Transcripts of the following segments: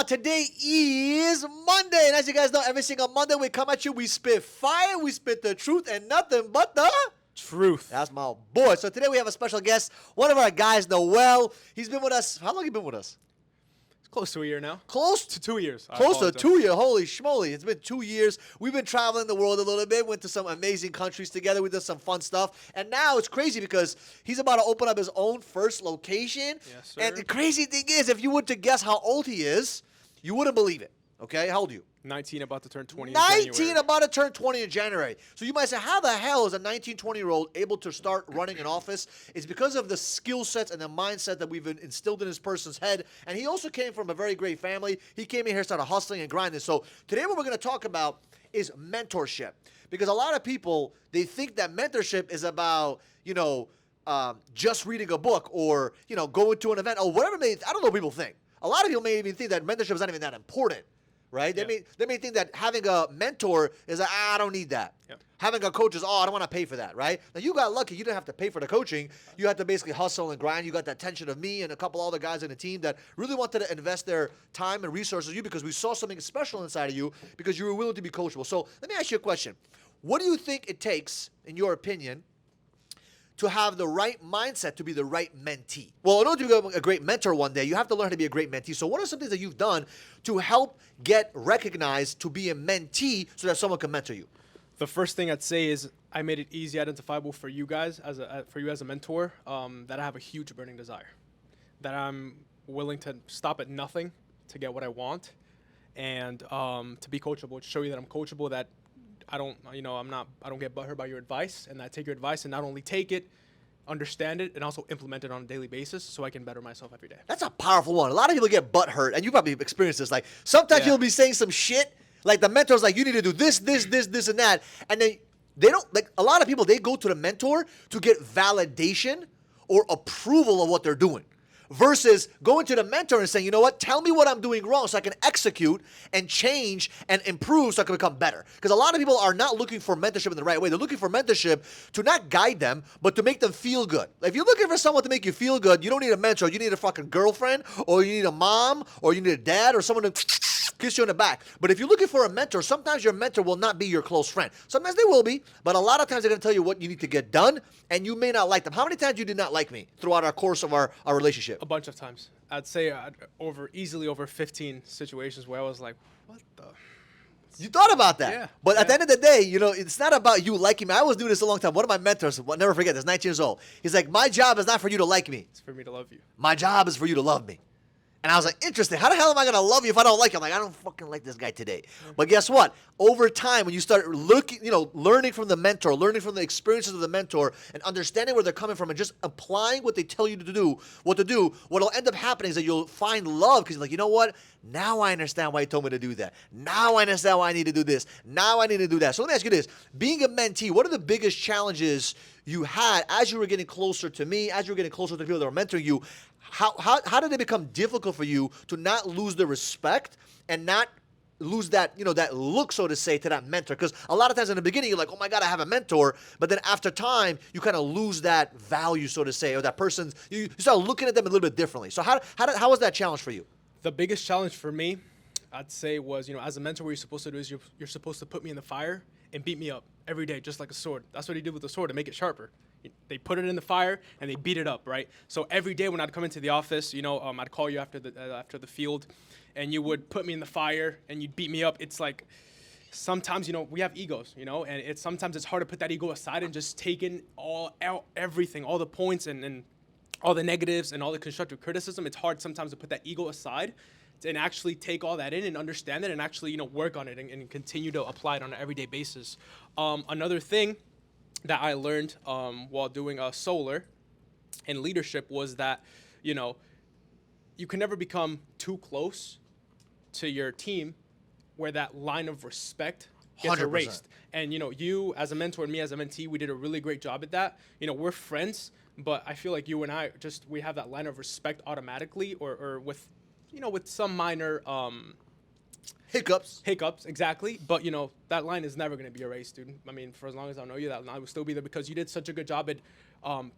on? Today is Monday, and as you guys know, every single Monday we come at you, we spit fire, we spit the truth, and nothing but the truth. That's my boy. So today we have a special guest, one of our guys, Noel. He's been with us. How long you been with us? It's close to a year now. Close to 2 years. Close to 2 years. Holy schmoly. It's been 2 years. We've been traveling the world a little bit, went to some amazing countries together. We did some fun stuff. And now it's crazy because he's about to open up his own first location. Yes, sir. And the crazy thing is, if you were to guess how old he is, you wouldn't believe it. Okay? How old are you? 19, about to turn 20 in 19, January. about to turn 20 in January. So you might say, how the hell is a 19, 20-year-old able to start running an office? It's because of the skill sets and the mindset that we've instilled in this person's head. And he also came from a very great family. He came in here, started hustling and grinding. So today what we're going to talk about is mentorship. Because a lot of people, they think that mentorship is about, just reading a book or, going to an event or whatever. I don't know what people think. A lot of people may even think that mentorship is not even that important. Right? Yeah. They may think that having a mentor is like, I don't need that. Yeah. Having a coach is, I don't want to pay for that, right? Now, you got lucky. You didn't have to pay for the coaching. You had to basically hustle and grind. You got the attention of me and a couple other guys in the team that really wanted to invest their time and resources in you because we saw something special inside of you because you were willing to be coachable. So let me ask you a question. What do you think it takes, in your opinion, to have the right mindset to be the right mentee? Well, in order to become a great mentor one day, you have to learn how to be a great mentee. So what are some things that you've done to help get recognized to be a mentee so that someone can mentor you? The first thing I'd say is I made it easy identifiable for you guys, as a mentor, that I have a huge burning desire, that I'm willing to stop at nothing to get what I want, and to be coachable, to show you that I'm coachable, that I don't get butthurt by your advice, and I take your advice and not only take it, understand it, and also implement it on a daily basis so I can better myself every day. That's a powerful one. A lot of people get butthurt, and you probably experienced this. Like, sometimes you'll be saying some shit, like the mentor's like, you need to do this, and that, and then they don't, like, a lot of people, they go to the mentor to get validation or approval of what they're doing. Versus going to the mentor and saying, you know what, tell me what I'm doing wrong so I can execute and change and improve so I can become better. Because a lot of people are not looking for mentorship in the right way. They're looking for mentorship to not guide them, but to make them feel good. If you're looking for someone to make you feel good, you don't need a mentor. You need a fucking girlfriend, or you need a mom, or you need a dad, or someone to kiss you in the back. But if you're looking for a mentor, sometimes your mentor will not be your close friend. Sometimes they will be, but a lot of times they're going to tell you what you need to get done, and you may not like them. How many times you did not like me throughout our course of our relationship? A bunch of times. I'd say easily over 15 situations where I was like, what the? You thought about that. Yeah. But at the end of the day, it's not about you liking me. I was doing this a long time. One of my mentors, I'll never forget this, 19 years old. He's like, my job is not for you to like me. It's for me to love you. My job is for you to love me. And I was like, interesting. How the hell am I going to love you if I don't like you? I'm like, I don't fucking like this guy today. But guess what? Over time, when you start learning from the mentor, learning from the experiences of the mentor, and understanding where they're coming from, and just applying what they tell you to do, what'll end up happening is that you'll find love because you're like, you know what? Now I understand why he told me to do that. Now I understand why I need to do this. Now I need to do that. So let me ask you this. Being a mentee, what are the biggest challenges you had as you were getting closer to me, as you were getting closer to the people that were mentoring you? How did it become difficult for you to not lose the respect and not lose that, that look, so to say, to that mentor? Because a lot of times in the beginning, you're like, oh my God, I have a mentor. But then after time, you kind of lose that value, so to say, or that person's, you start looking at them a little bit differently. So how was that challenge for you? The biggest challenge for me, I'd say, was, as a mentor, what you're supposed to do is you're supposed to put me in the fire and beat me up every day, just like a sword. That's what he did with the sword, to make it sharper. They put it in the fire and they beat it up, right? So every day when I'd come into the office, I'd call you after the field, and you would put me in the fire and you'd beat me up. It's like sometimes, we have egos, and sometimes it's hard to put that ego aside and just take in everything, all the points and all the negatives and all the constructive criticism. It's hard sometimes to put that ego aside and actually take all that in and understand it and actually, work on it and continue to apply it on an everyday basis. Another thing that I learned while doing solar and leadership was that, you can never become too close to your team where that line of respect gets 100%. erased. And, you as a mentor and me as a mentee, we did a really great job at that. We're friends, but I feel like you and I we have that line of respect automatically or with, with some minor Hiccups, exactly. But, that line is never going to be erased, dude. I mean, for as long as I know you, that line will still be there because you did such a good job at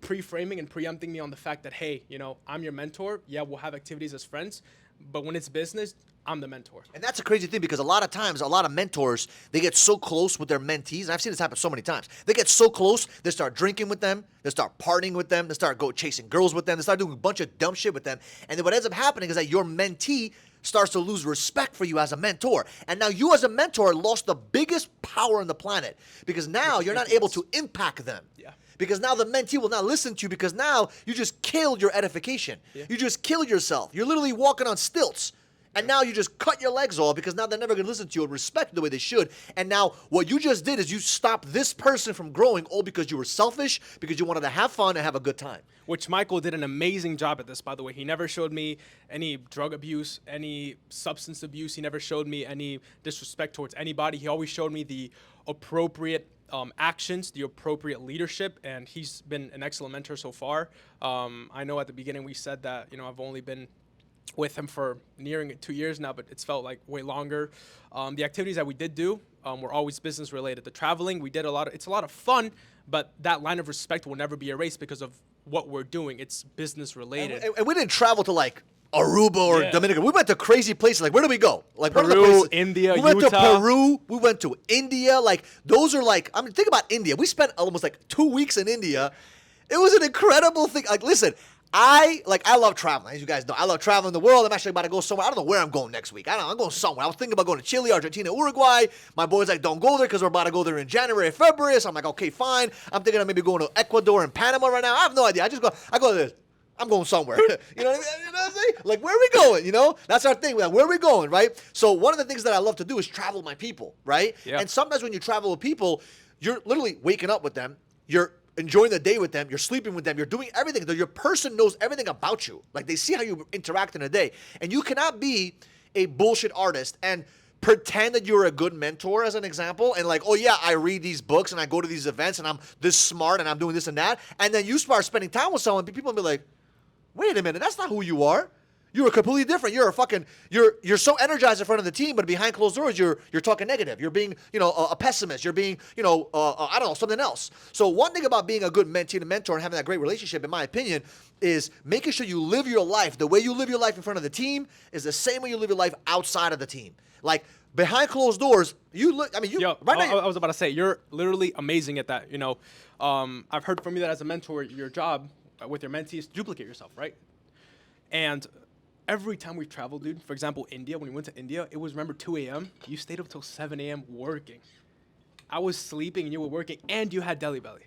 pre-framing and preempting me on the fact that, hey, I'm your mentor. Yeah, we'll have activities as friends. But when it's business, I'm the mentor. And that's a crazy thing because a lot of times, a lot of mentors, they get so close with their mentees. And I've seen this happen so many times. They get so close, they start drinking with them, they start partying with them, they start chasing girls with them, they start doing a bunch of dumb shit with them. And then what ends up happening is that your mentee starts to lose respect for you as a mentor. And now you as a mentor lost the biggest power on the planet because now you're not able to impact them. Yeah. Because now the mentee will not listen to you because now you just killed your edification. Yeah. You just killed yourself. You're literally walking on stilts. And now you just cut your legs off because now they're never going to listen to you and respect the way they should. And now what you just did is you stopped this person from growing all because you were selfish, because you wanted to have fun and have a good time. Which Michael did an amazing job at this, by the way. He never showed me any drug abuse, any substance abuse. He never showed me any disrespect towards anybody. He always showed me the appropriate actions, the appropriate leadership, and he's been an excellent mentor so far. I know at the beginning we said that, I've only been with him for nearing 2 years now, but it's felt like way longer. The activities that we did do were always business related. The traveling, we did it's a lot of fun, but that line of respect will never be erased because of what we're doing. It's business related. And we didn't travel to like Aruba or Dominican. We went to crazy places. Like, where did we go? Like Peru, India, we went Utah. to Peru. We went to India. Like, those are like, think about India. We spent almost like 2 weeks in India. It was an incredible thing. Like, listen, I love traveling. As you guys know, I love traveling the world. I'm actually about to go somewhere. I don't know where I'm going next week. I'm going somewhere. I was thinking about going to Chile, Argentina, Uruguay. My boy's like, don't go there because we're about to go there in January, February. So I'm like, okay, fine. I'm thinking of maybe going to Ecuador and Panama right now. I have no idea. I go to this. I'm going somewhere. You know what I mean? You know what I'm saying? Like, where are we going? That's our thing. Like, where are we going, right? So one of the things that I love to do is travel with my people, right? Yeah. And sometimes when you travel with people, you're literally waking up with them. You're enjoying the day with them. You're sleeping with them. You're doing everything. Your person knows everything about you. Like, they see how you interact in a day. And you cannot be a bullshit artist and pretend that you're a good mentor, as an example, and like, oh yeah, I read these books and I go to these events and I'm this smart and I'm doing this and that. And then you start spending time with someone, people will be like, wait a minute, that's not who you are. You're completely different. You're so energized in front of the team, but behind closed doors, you're talking negative. You're being, a pessimist. You're being, I don't know, something else. So one thing about being a good mentee and mentor and having that great relationship, in my opinion, is making sure you live your life. The way you live your life in front of the team is the same way you live your life outside of the team. Like, behind closed doors, Yo, right now. I was about to say, you're literally amazing at that. I've heard from you that as a mentor, your job with your mentees is to duplicate yourself, right? And every time we've traveled, dude, for example, India, when we went to India, it was, remember, 2 a.m.? You stayed up till 7 a.m. working. I was sleeping and you were working, and you had deli belly.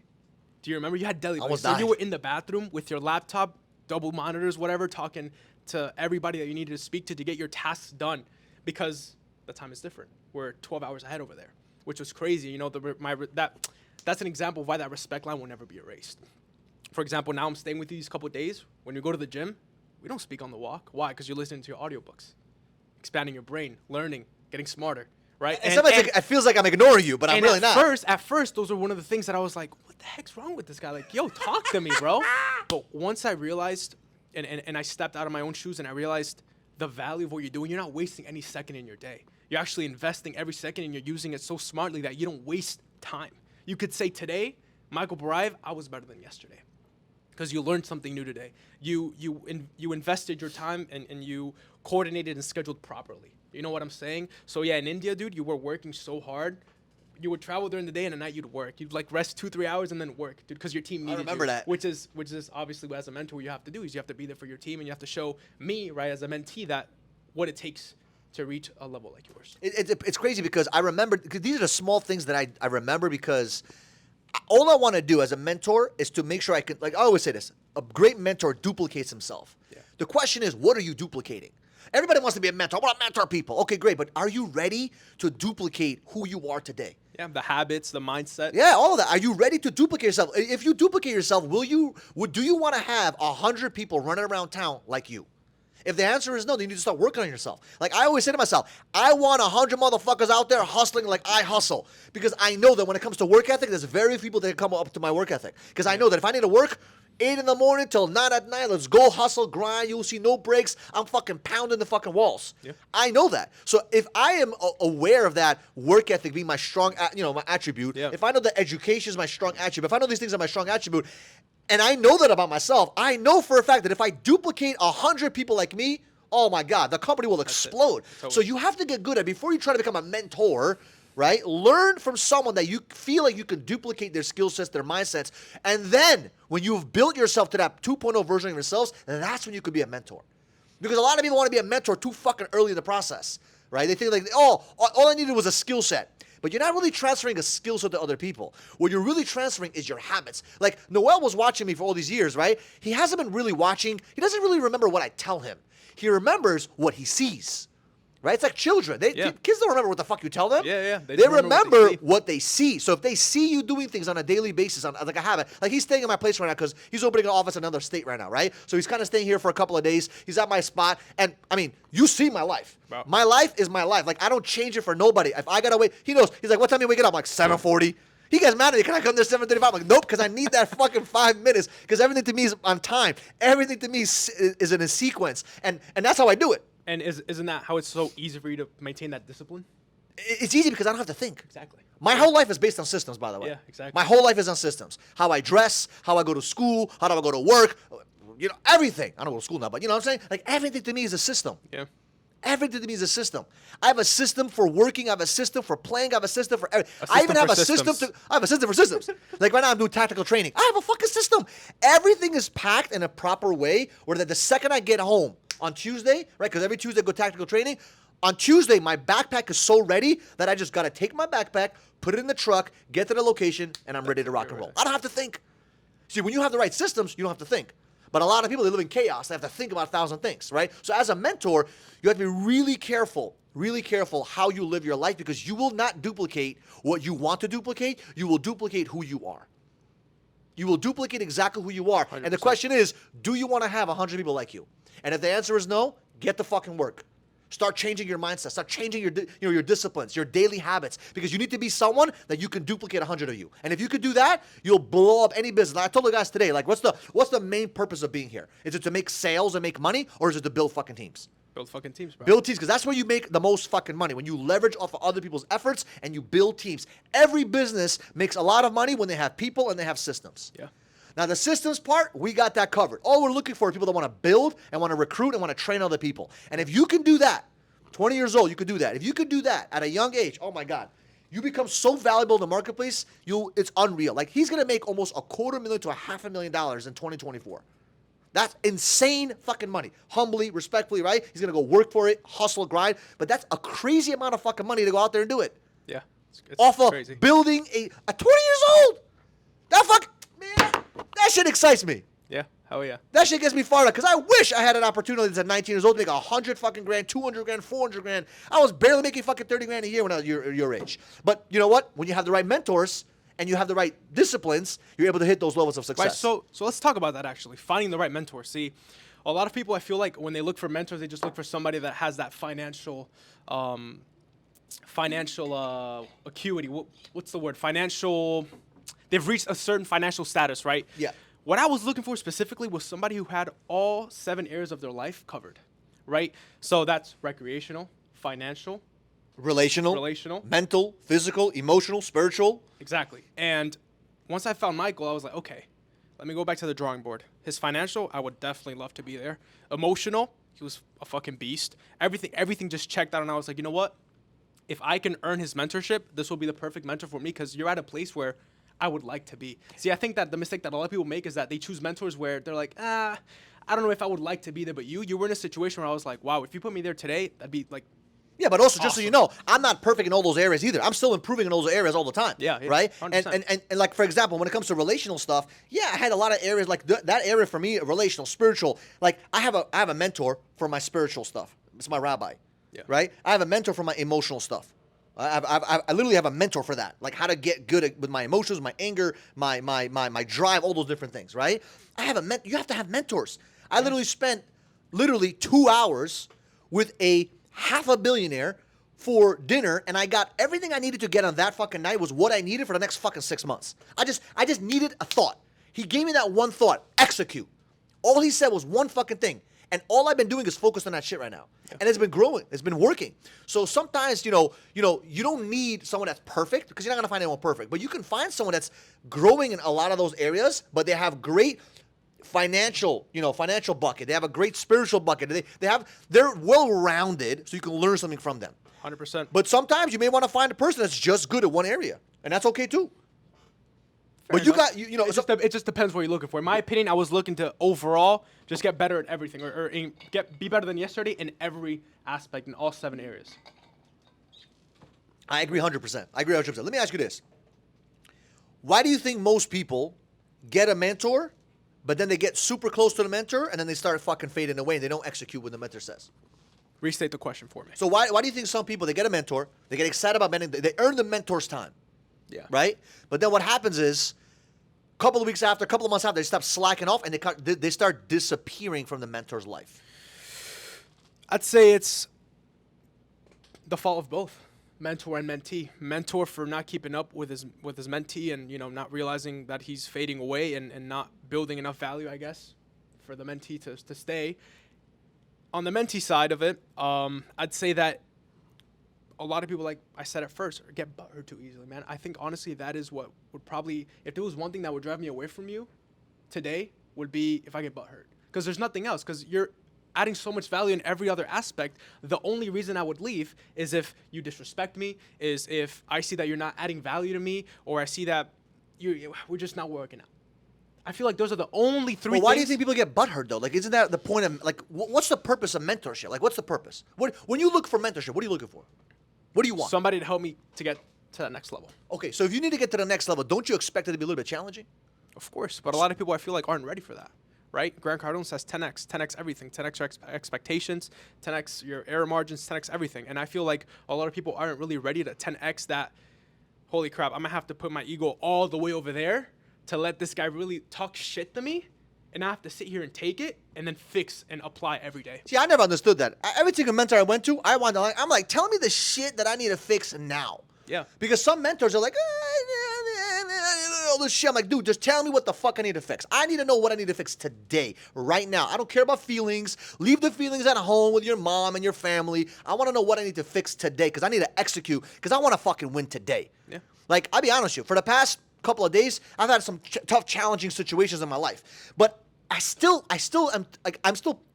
Do you remember? You had deli belly. Almost So died. you were in the bathroom with your laptop, double monitors, whatever, talking to everybody that you needed to speak to get your tasks done, because the time is different. We're 12 hours ahead over there, which was crazy. That's an example of why that respect line will never be erased. For example, now I'm staying with you these couple of days. When you go to the gym, we don't speak on the walk. Why? Because you're listening to your audiobooks, expanding your brain, learning, getting smarter, right? And sometimes it feels like I'm ignoring you, but I'm really not. At first, those are one of the things that I was like, what the heck's wrong with this guy? Like, yo, talk to me, bro. But once I realized, and I stepped out of my own shoes and I realized the value of what you're doing, you're not wasting any second in your day. You're actually investing every second and you're using it so smartly that you don't waste time. You could say today, Michael Barayev, I was better than yesterday. Because you learned something new today. You invested your time and you coordinated and scheduled properly. You know what I'm saying? So yeah, in India, dude, you were working so hard. You would travel during the day and at night you'd work. You'd like rest 2-3 hours and then work, dude, because your team needed you. I remember that. Which is obviously as a mentor, what you have to do is you have to be there for your team and you have to show me, right, as a mentee, that what it takes to reach a level like yours. It's crazy because I remember, because these are the small things that I remember, because all I want to do as a mentor is to make sure I can, like I always say this, a great mentor duplicates himself. Yeah. The question is, what are you duplicating? Everybody wants to be a mentor. I want to mentor people. Okay, great. But are you ready to duplicate who you are today? Yeah, the habits, the mindset. Yeah, all of that. Are you ready to duplicate yourself? If you duplicate yourself, do you want to have 100 people running around town like you? If the answer is no, then you need to start working on yourself. Like I always say to myself, I want 100 motherfuckers out there hustling like I hustle. Because I know that when it comes to work ethic, there's very few people that come up to my work ethic. Because I know that if I need to work 8 in the morning till 9 at night, let's go hustle, grind, you'll see no breaks. I'm fucking pounding the fucking walls. Yeah. I know that. So if I am aware of that work ethic being my strong, my attribute, if I know that education is my strong attribute, if I know these things are my strong attribute, and I know that about myself, I know for a fact that if I duplicate 100 people like me, oh my God, the company will explode. Totally. So you have to get good at, before you try to become a mentor, right? Learn from someone that you feel like you can duplicate their skill sets, their mindsets. And then when you've built yourself to that 2.0 version of yourselves, that's when you could be a mentor. Because a lot of people want to be a mentor too fucking early in the process, right? They think like, oh, all I needed was a skill set. But you're not really transferring a skill set to other people. What you're really transferring is your habits. Like Noel was watching me for all these years, right? He hasn't been really watching. He doesn't really remember what I tell him. He remembers what he sees. Right? It's like children. Kids don't remember what the fuck you tell them. Yeah. They remember what they see. So if they see you doing things on a daily basis, on like a habit, like he's staying in my place right now because he's opening an office in another state right now, right? So he's kind of staying here for a couple of days. He's at my spot. And I mean, you see my life. Wow. My life is my life. Like I don't change it for nobody. If I gotta wait, he knows. He's like, what time are you waking up? I'm like 7:40. He gets mad at me. Can I come there 7:35? I'm like, nope, because I need that fucking 5 minutes. Because everything to me is on time. Everything to me is in a sequence. And that's how I do it. And isn't that how it's so easy for you to maintain that discipline? It's easy because I don't have to think. Exactly. My whole life is based on systems, by the way. Yeah, exactly. My whole life is on systems. How I dress, how I go to school, how do I go to work, everything. I don't go to school now, but you know what I'm saying? Like everything to me is a system. Yeah. Everything to me is a system. I have a system for working. I have a system for playing. I have a system for everything. I even have a system I have a system for systems. Like right now I'm doing tactical training. I have a fucking system. Everything is packed in a proper way where the second I get home on Tuesday, right, because every Tuesday I go tactical training, on Tuesday my backpack is so ready that I just got to take my backpack, put it in the truck, get to the location, and I'm ready to rock and roll. I don't have to think. See, when you have the right systems, you don't have to think. But a lot of people, they live in chaos. They have to think about 1,000 things, right? So as a mentor, you have to be really careful how you live your life because you will not duplicate what you want to duplicate. You will duplicate who you are. You will duplicate exactly who you are. 100%. And the question is, do you want to have 100 people like you? And if the answer is no, get to fucking work. Start changing your mindset. Start changing your disciplines, your daily habits, because you need to be someone that you can duplicate 100 of you. And if you could do that, you'll blow up any business. I told the guys today, like, what's the main purpose of being here? Is it to make sales and make money, or is it to build fucking teams? Build fucking teams, bro. Build teams, because that's where you make the most fucking money, when you leverage off of other people's efforts and you build teams. Every business makes a lot of money when they have people and they have systems. Yeah. Now, the systems part, we got that covered. All we're looking for is people that want to build and want to recruit and want to train other people. And if you can do that, 20 years old, you could do that. If you could do that at a young age, oh my God, you become so valuable in the marketplace, it's unreal. Like, he's going to make almost $250,000 to $500,000 in 2024. That's insane fucking money. Humbly, respectfully, right? He's going to go work for it, hustle, grind. But that's a crazy amount of fucking money to go out there and do it. Yeah. It's off of crazy. Building a 20 years old. That shit excites me. Yeah, hell yeah. That shit gets me fired up because I wish I had an opportunity as a 19 years old to make 100 fucking grand, 200 grand, 400 grand. I was barely making fucking 30 grand a year when I was your age. But you know what? When you have the right mentors and you have the right disciplines, you're able to hit those levels of success. Right, so let's talk about that actually. Finding the right mentor. See, a lot of people, I feel like when they look for mentors, they just look for somebody that has that financial acuity. What's the word? They've reached a certain financial status, right? Yeah. What I was looking for specifically was somebody who had all 7 areas of their life covered, right? So that's recreational, financial, relational, mental, physical, emotional, spiritual. Exactly. And once I found Michael, I was like, okay, let me go back to the drawing board. His financial, I would definitely love to be there. Emotional, he was a fucking beast. Everything just checked out, and I was like, you know what? If I can earn his mentorship, this will be the perfect mentor for me because you're at a place where I would like to be. See, I think that the mistake that a lot of people make is that they choose mentors where they're like, I don't know if I would like to be there, but you were in a situation where I was like, wow, if you put me there today, that'd be like, yeah, but also, awesome. Just so you know, I'm not perfect in all those areas either. I'm still improving in those areas all the time. Yeah, right? 100%. And like, for example, when it comes to relational stuff, yeah, I had a lot of areas like that area for me, relational, spiritual. Like, I have a mentor for my spiritual stuff. It's my rabbi, right? I have a mentor for my emotional stuff. I literally have a mentor for that, like how to get good with my emotions, my anger, my drive, all those different things, right? You have to have mentors. I literally spent 2 hours with a half a billionaire for dinner, and I got everything I needed to get on that fucking night was what I needed for the next fucking 6 months. I just needed a thought. He gave me that one thought, execute. All he said was one fucking thing. And all I've been doing is focused on that shit right now. Yeah. And it's been growing. It's been working. So sometimes, you don't need someone that's perfect because you're not going to find anyone perfect. But you can find someone that's growing in a lot of those areas, but they have great financial bucket. They have a great spiritual bucket. They're well-rounded, so you can learn something from them. 100%. But sometimes you may want to find a person that's just good at one area, and that's okay too. Fair But enough. it It just depends what you're looking for. In my opinion, I was looking to overall just get better at everything, or be better than yesterday in every aspect in all 7 areas. I agree 100%. Let me ask you this. Why do you think most people get a mentor, but then they get super close to the mentor, and then they start fucking fading away, and they don't execute what the mentor says? Restate the question for me. So why do you think some people, they get a mentor, they get excited about mentoring, they earn the mentor's time, Yeah. right? But then what happens is, a couple of weeks after, a couple of months after, they stop slacking off, and they start disappearing from the mentor's life. I'd say it's the fault of both, mentor and mentee. Mentor for not keeping up with his mentee, and not realizing that he's fading away, and not building enough value, I guess, for the mentee to stay. On the mentee side of it, I'd say that a lot of people, like I said at first, get butthurt too easily, man. I think honestly that is what would probably, if there was one thing that would drive me away from you today, would be if I get butthurt. Because there's nothing else, because you're adding so much value in every other aspect. The only reason I would leave is if you disrespect me, is if I see that you're not adding value to me, or I see that we're just not working out. I feel like those are the only 3 Well, why do you things. think people get butthurt though? Like, isn't that the point of, like, what's the purpose of mentorship? Like, what's the purpose? When you look for mentorship, what are you looking for? What do you want? Somebody to help me to get to that next level. Okay, so if you need to get to the next level, don't you expect it to be a little bit challenging? Of course, but a lot of people I feel like aren't ready for that, right? Grant Cardone says 10x everything, 10x your expectations, 10x your error margins, 10x everything. And I feel like a lot of people aren't really ready to 10x that. Holy crap, I'm gonna have to put my ego all the way over there to let this guy really talk shit to me, and I have to sit here and take it and then fix and apply every day. See, I never understood that. Every single mentor I went to, I'm like, tell me the shit that I need to fix now. Yeah. Because some mentors are like, all this shit. I'm like, dude, just tell me what the fuck I need to fix. I need to know what I need to fix today, right now. I don't care about feelings. Leave the feelings at home with your mom and your family. I want to know what I need to fix today because I need to execute because I want to fucking win today. Yeah. Like, I'll be honest with you. For the past couple of days, I've had some tough, challenging situations in my life. But I'm still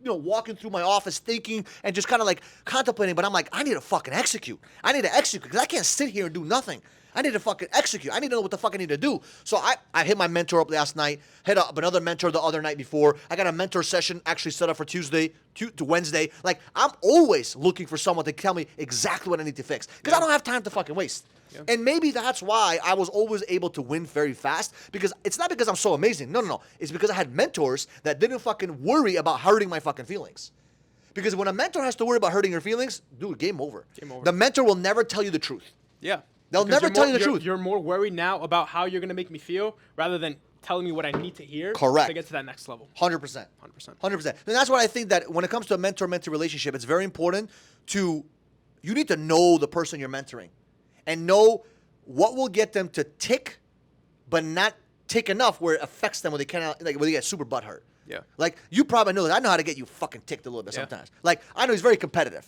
walking through my office thinking and just kind of like contemplating, but I'm like, I need to fucking execute. I need to execute because I can't sit here and do nothing. I need to fucking execute. I need to know what the fuck I need to do. So I hit my mentor up last night, hit up another mentor the other night before. I got a mentor session actually set up for Tuesday to Wednesday. Like, I'm always looking for someone to tell me exactly what I need to fix because I don't have time to fucking waste. Yeah. And maybe that's why I was always able to win very fast because it's not because I'm so amazing. No. It's because I had mentors that didn't fucking worry about hurting my fucking feelings. Because when a mentor has to worry about hurting your feelings, dude, game over. Game over. The mentor will never tell you the truth. Yeah. They'll never tell you the truth. You're more worried now about how you're going to make me feel rather than telling me what I need to hear Correct. to get to that next level. 100%. 100%. And that's why I think that when it comes to a mentor-mentee relationship, it's very important you need to know the person you're mentoring and know what will get them to tick, but not tick enough where it affects them where they get super butthurt. Yeah. Like, you probably know that. I know how to get you fucking ticked a little bit sometimes. Like, I know he's very competitive.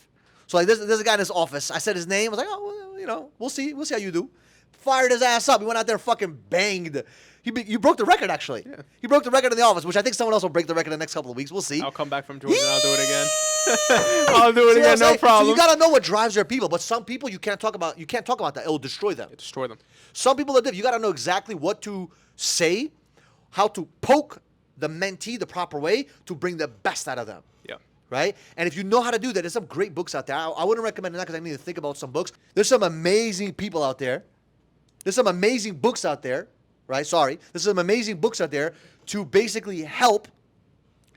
So, like, there's a guy in his office. I said his name. I was like, oh, well, we'll see. We'll see how you do. Fired his ass up. He went out there and fucking banged. You broke the record, actually. Yeah. He broke the record in the office, which I think someone else will break the record in the next couple of weeks. We'll see. I'll come back from Georgia and I'll do it again. I'll do it again, no problem. So you got to know what drives their people. But some people, you can't talk about that. It will destroy them. Destroy them. Some people are different. You got to know exactly what to say, how to poke the mentee the proper way to bring the best out of them. Yeah. Right? And if you know how to do that, there's some great books out there. I wouldn't recommend it now because I need to think about some books. There's some amazing people out there. There's some amazing books out there, right? Sorry. There's some amazing books out there to basically help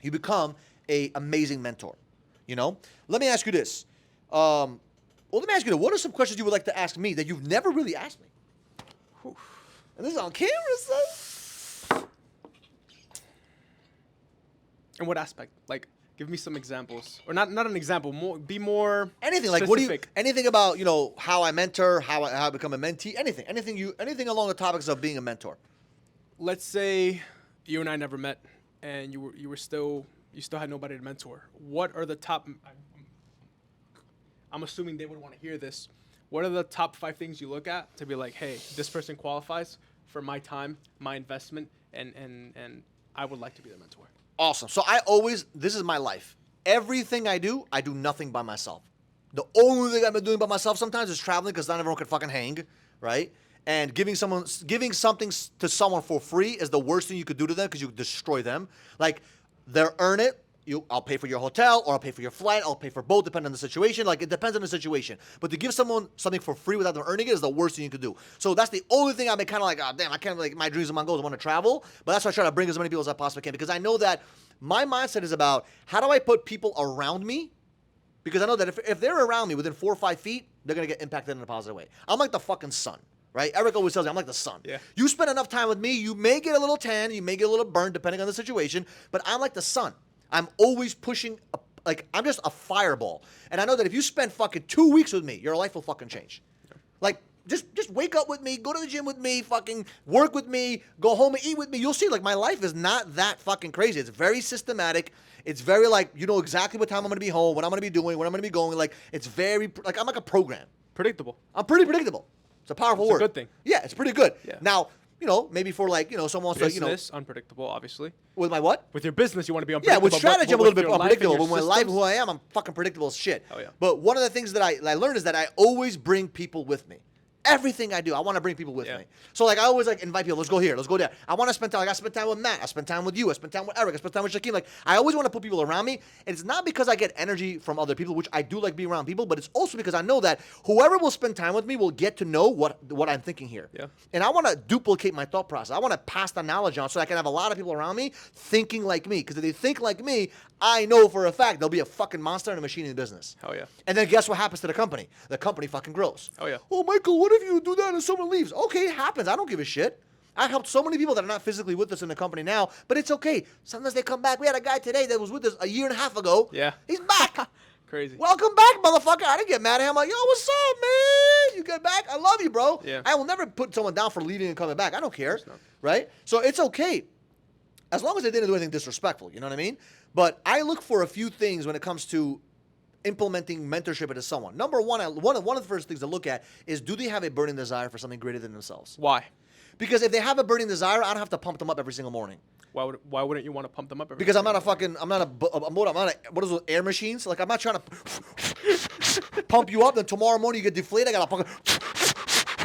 you become an amazing mentor. Let me ask you this. What are some questions you would like to ask me that you've never really asked me? Whew. And this is on camera, son. In what aspect? Like, give me some examples, or not an example. Be more anything. Like, specific. Anything about how I mentor, how I become a mentee, anything along the topics of being a mentor. Let's say you and I never met, and you still had nobody to mentor. What are the top? I'm assuming they would want to hear this. What are the top 5 things you look at to be like, hey, this person qualifies for my time, my investment, and I would like to be their mentor? Awesome. So this is my life. Everything I do nothing by myself. The only thing I've been doing by myself sometimes is traveling because not everyone can fucking hang, right? And giving something to someone for free is the worst thing you could do to them because you destroy them. Like, they'll earn it. I'll pay for your hotel, or I'll pay for your flight, I'll pay for both, depending on the situation. Like, it depends on the situation. But to give someone something for free without them earning it is the worst thing you could do. So that's the only thing I've been kind of like, oh, damn, I can't, like, my dreams and my goals, I want to travel. But that's why I try to bring as many people as I possibly can, because I know that my mindset is about how do I put people around me. Because I know that if they're around me within 4 or 5 feet, they're going to get impacted in a positive way. I'm like the fucking sun, right? Eric always tells me I'm like the sun. Yeah. You spend enough time with me, you may get a little tan, you may get a little burned depending on the situation, but I'm like the sun. I'm always pushing, I'm just a fireball. And I know that if you spend fucking 2 weeks with me, your life will fucking change. Yeah. Like, just wake up with me, go to the gym with me, fucking work with me, go home and eat with me. You'll see, like, my life is not that fucking crazy. It's very systematic. It's very, like, you know exactly what time I'm going to be home, what I'm going to be doing, where I'm going to be going. Like, it's very, like, I'm like a program. Predictable. I'm pretty predictable. It's a powerful word. It's a good thing. Yeah, it's pretty good. Yeah. Now, you know, maybe for, like, you know, someone wants to, you know. Business, unpredictable, obviously. With my what? With your business, you want to be Yeah, unpredictable. with strategy, I'm a little bit unpredictable. But With with my life and who I am, I'm fucking predictable as shit. Oh, yeah. But one of the things that I learned is that I always bring people with me. Everything I do, I want to bring people with me. So, like, I always, like, invite people. Let's go here. Let's go there. I want to spend time. Like, I spend time with Matt. I spend time with you. I spend time with Eric. I spend time with Shaquem. Like, I always want to put people around me. And it's not because I get energy from other people, which I do like being around people, but it's also because I know that whoever will spend time with me will get to know what I'm thinking here. Yeah. And I want to duplicate my thought process. I want to pass the knowledge on so I can have a lot of people around me thinking like me. Because if they think like me, I know for a fact they'll be a fucking monster and a machine in business. Hell yeah. And then guess what happens to the company? The company fucking grows. Oh, yeah. Oh, Michael, what if you do that and someone leaves? Okay, it happens. I don't give a shit. I helped so many people that are not physically with us in the company now, but it's okay. Sometimes they come back. We had a guy today that was with us a year and a half ago. Yeah. He's back. Crazy. Welcome back, motherfucker. I didn't get mad at him. I'm like, yo, what's up, man? You get back? I love you, bro. Yeah. I will never put someone down for leaving and coming back. I don't care. Right? So it's okay. As long as they didn't do anything disrespectful, you know what I mean? But I look for a few things when it comes to implementing mentorship into someone. Number one, one of the first things to look at is, do they have a burning desire for something greater than themselves? Why? Because if they have a burning desire, I don't have to pump them up every single morning. Why wouldn't you want to pump them up? Because I'm not what is those air machines? Like, I'm not trying to pump you up, then tomorrow morning you get deflated. I got to fucking.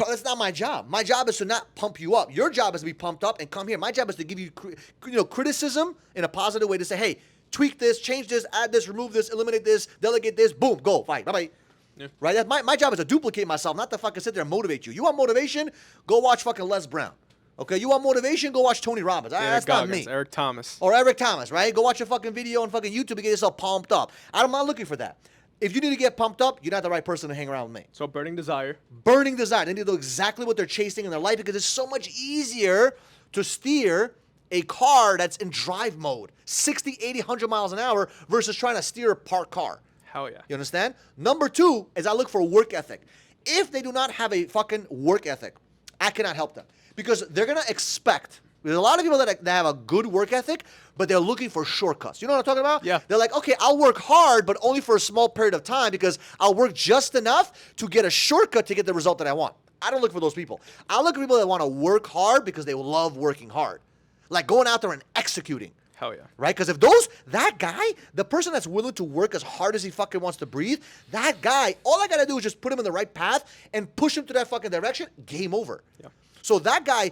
That's not my job. My job is to not pump you up. Your job is to be pumped up and come here. My job is to give you, criticism in a positive way, to say, hey, tweak this, change this, add this, remove this, eliminate this, delegate this, boom, go, fight, bye-bye. Yeah. Right? My job is to duplicate myself, not to fucking sit there and motivate you. You want motivation? Go watch fucking Les Brown. Okay? You want motivation? Go watch Tony Robbins. That's not me. Eric Thomas. Or Eric Thomas, right? Go watch a fucking video on fucking YouTube and get yourself pumped up. I'm not looking for that. If you need to get pumped up, you're not the right person to hang around with me. So burning desire. Burning desire. They need to know exactly what they're chasing in their life, because it's so much easier to steer a car that's in drive mode, 60, 80, 100 miles an hour, versus trying to steer a parked car. Hell yeah. You understand? Number two is I look for work ethic. If they do not have a fucking work ethic, I cannot help them, because they're going to expect. There's a lot of people that have a good work ethic, but they're looking for shortcuts. You know what I'm talking about? Yeah. They're like, okay, I'll work hard, but only for a small period of time, because I'll work just enough to get a shortcut to get the result that I want. I don't look for those people. I look for people that want to work hard because they love working hard. Like going out there and executing. Hell yeah. Right? Because if that guy, the person that's willing to work as hard as he fucking wants to breathe, that guy, all I got to do is just put him in the right path and push him to that fucking direction, game over. Yeah. So that guy,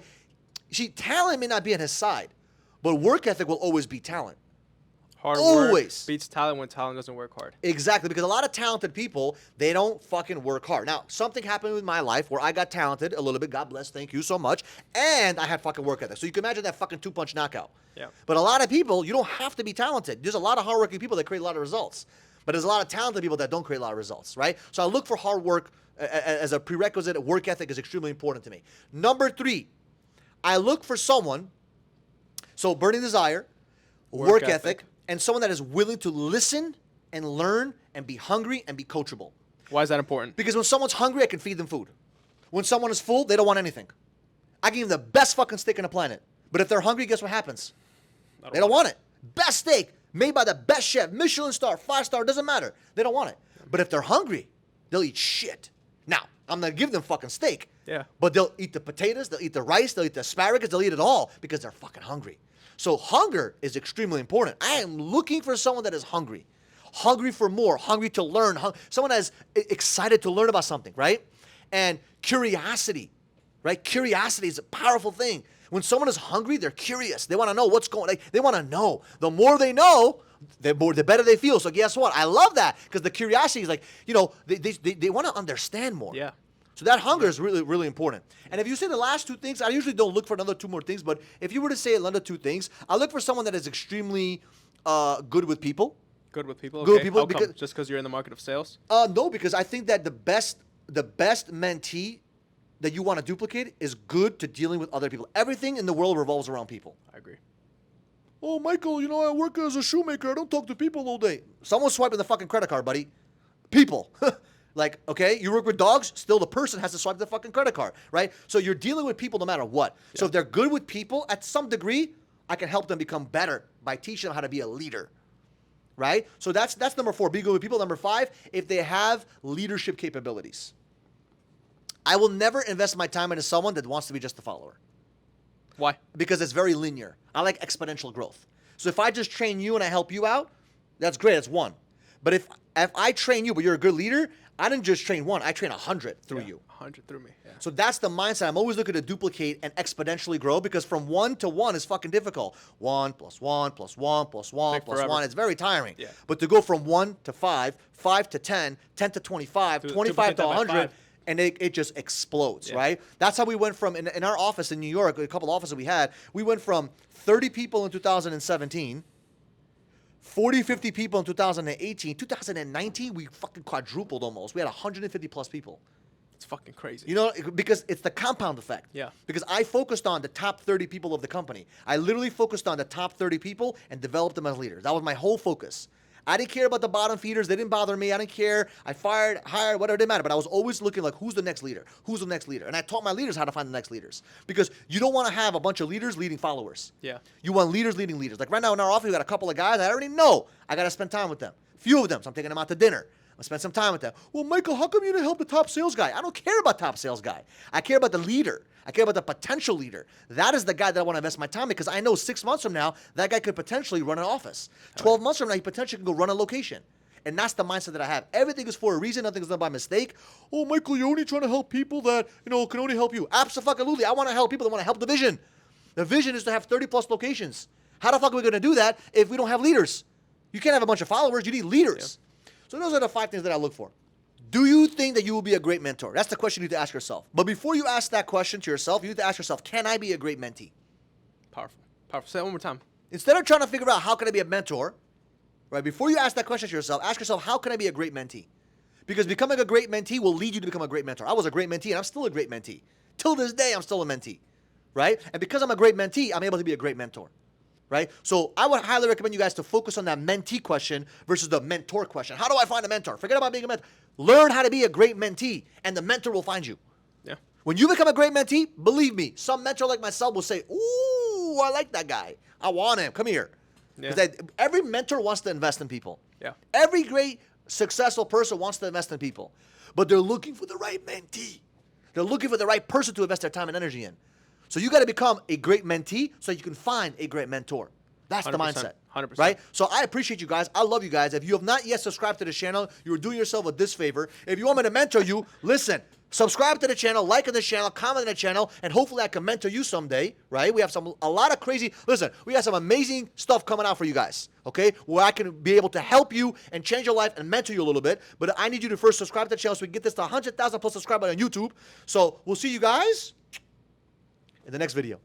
talent may not be on his side, but work ethic will always be talent. Hard always work beats talent when talent doesn't work hard. Exactly, because a lot of talented people, they don't fucking work hard. Now, something happened with my life where I got talented a little bit, God bless, thank you so much, and I had fucking work ethic. So you can imagine that fucking two-punch knockout. Yeah. But a lot of people, you don't have to be talented. There's a lot of hardworking people that create a lot of results. But there's a lot of talented people that don't create a lot of results, right? So I look for hard work as a prerequisite. Work ethic is extremely important to me. Number three, I look for someone, so burning desire, work ethic, and someone that is willing to listen and learn and be hungry and be coachable. Why is that important? Because when someone's hungry, I can feed them food. When someone is full, they don't want anything. I can give them the best fucking steak on the planet. But if they're hungry, guess what happens? They don't want it. Best steak, made by the best chef, Michelin star, 5-star, doesn't matter. They don't want it. But if they're hungry, they'll eat shit. Now, I'm going to give them fucking steak. Yeah. But they'll eat the potatoes, they'll eat the rice, they'll eat the asparagus, they'll eat it all because they're fucking hungry. So hunger is extremely important. I am looking for someone that is hungry for more, hungry to learn, someone that is excited to learn about something, right? And curiosity, right? Curiosity is a powerful thing. When someone is hungry, they're curious. They want to know what's going on. Like, they want to know. The more they know, the better they feel. So guess what? I love that, because the curiosity is like, they want to understand more. Yeah. So that hunger is really, really important. And if you say the last two things, I usually don't look for another two more things, but if you were to say another two things, I look for someone that is extremely good with people. Good with people. Good with Okay. people, How come? because- Just because you're in the market of sales? No, because I think that the best mentee that you want to duplicate is good to dealing with other people. Everything in the world revolves around people. I agree. Oh, Michael, I work as a shoemaker. I don't talk to people all day. Someone's swiping the fucking credit card, buddy. People. Like, okay, you work with dogs, still the person has to swipe the fucking credit card, right? So you're dealing with people no matter what. So if they're good with people, at some degree, I can help them become better by teaching them how to be a leader, right? So that's number 4, be good with people. Number 5, if they have leadership capabilities. I will never invest my time into someone that wants to be just a follower. Why? Because it's very linear. I like exponential growth. So if I just train you and I help you out, that's great. That's 1. But if I train you, but you're a good leader, I didn't just train 1. I train 100 through you. 100 through me. Yeah. So that's the mindset. I'm always looking to duplicate and exponentially grow, because from 1 to 1 is fucking difficult. 1 plus 1 plus 1 plus 1 Like plus forever. 1. It's very tiring. Yeah. But to go from 1 to 5, 5 to 10, 10 to 25, To 25 to duplicate that by 100, 5. and it just explodes, Yeah. right? That's how we went from, in our office in New York, a couple offices we had, we went from 30 people in 2017, 40, 50 people in 2018. 2019, we fucking quadrupled almost. We had 150 plus people. It's fucking crazy. Because it's the compound effect. Yeah. Because I focused on the top 30 people of the company. I literally focused on the top 30 people and developed them as leaders. That was my whole focus. I didn't care about the bottom feeders. They didn't bother me. I didn't care. I fired, hired, whatever, it didn't matter. But I was always looking like, who's the next leader? Who's the next leader? And I taught my leaders how to find the next leaders. Because you don't want to have a bunch of leaders leading followers. Yeah. You want leaders leading leaders. Like right now in our office, we got a couple of guys I already know. I got to spend time with them. Few of them, so I'm taking them out to dinner. I'll spend some time with them. Well, Michael, how come you didn't help the top sales guy? I don't care about top sales guy. I care about the leader. I care about the potential leader. That is the guy that I want to invest my time in, because I know 6 months from now, that guy could potentially run an office. 12 months from now, he potentially can go run a location. And that's the mindset that I have. Everything is for a reason. Nothing is done by mistake. Oh, Michael, you're only trying to help people that, can only help you. Absolutely. I want to help people that want to help the vision. The vision is to have 30 plus locations. How the fuck are we going to do that if we don't have leaders? You can't have a bunch of followers. You need leaders. Yeah. So those are the 5 things that I look for. Do you think that you will be a great mentor? That's the question you need to ask yourself. But before you ask that question to yourself, you need to ask yourself, can I be a great mentee? Powerful. Powerful. Say it one more time. Instead of trying to figure out how can I be a mentor, right? Before you ask that question to yourself, ask yourself, how can I be a great mentee? Because becoming a great mentee will lead you to become a great mentor. I was a great mentee, and I'm still a great mentee. Till this day, I'm still a mentee, right? And because I'm a great mentee, I'm able to be a great mentor, right? So I would highly recommend you guys to focus on that mentee question versus the mentor question. How do I find a mentor? Forget about being a mentor. Learn how to be a great mentee, and the mentor will find you. Yeah. When you become a great mentee, believe me, some mentor like myself will say, ooh, I like that guy. I want him. Come here. Yeah. Because every mentor wants to invest in people. Yeah. Every great, successful person wants to invest in people. But they're looking for the right mentee. They're looking for the right person to invest their time and energy in. So you got to become a great mentee so you can find a great mentor. That's the 100%, mindset. 100%. Right? So I appreciate you guys. I love you guys. If you have not yet subscribed to the channel, you're doing yourself a disfavor. If you want me to mentor you, listen. Subscribe to the channel, like on the channel, comment on the channel, and hopefully I can mentor you someday, right? We have a lot of crazy, listen, we got some amazing stuff coming out for you guys, okay? Where I can be able to help you and change your life and mentor you a little bit. But I need you to first subscribe to the channel so we can get this to 100,000 plus subscribers on YouTube. So we'll see you guys in the next video.